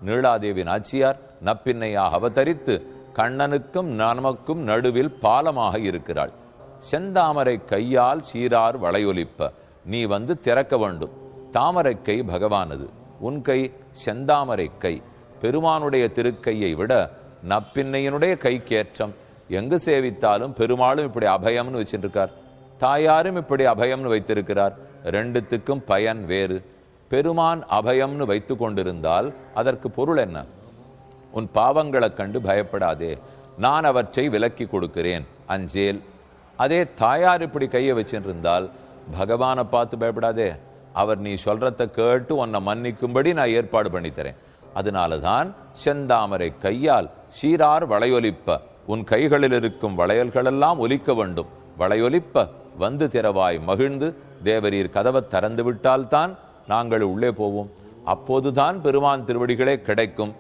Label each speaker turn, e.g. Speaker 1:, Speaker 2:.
Speaker 1: நீலாதேவி நாச்சியார் நப்பின்னையாக அவதரித்து கண்ணனுக்கும் நமக்கும் நடுவில் பாலமாக இருக்கிறாள். செந்தாமரை கையால் சீரார் வளையொலிப்ப, நீ வந்து திறக்க வேண்டும். தாமரை கை பகவானது, உன் கை செந்தாமரை கை. பெருமானுடைய திருக்கையை விட நப்பின்னையினுடைய கைக்கேற்றம். எங்கு சேவித்தாலும் பெருமாளும் இப்படி அபயம்னு வச்சிருக்கார், தாயாரும் இப்படி அபயம்னு வைத்திருக்கிறார். ரெண்டுத்துக்கும் பயன் வேறு. பெருமான் அபயம்னு வைத்து கொண்டிருந்தால் அதற்கு பொருள் என்ன? உன் பாவங்களை கண்டு பயப்படாதே, நான் அவற்றை விலக்கி கொடுக்கிறேன், அஞ்சேல். அதே தாயார் இப்படி கையை வச்சிருந்தால் பகவானை பார்த்து பயப்படாதே, அவர் நீ சொல்றத கேட்டு உன்னை மன்னிக்கும்படி நான் ஏற்பாடு பண்ணி தரேன். அதனாலதான் செந்தாமரை கையால் சீரார் வளையொலிப்ப, உன் கைகளில் இருக்கும் வளையல்களெல்லாம் ஒலிக்க வேண்டும். வளையொலிப்ப வந்து திறவாய் மகிழ்ந்து, தேவரீர் கதவை திறந்து விட்டால்தான் நாங்கள் உள்ளே போவோம். அப்போதுதான் பெருமான் திருவடிகளே கிடைக்கும்.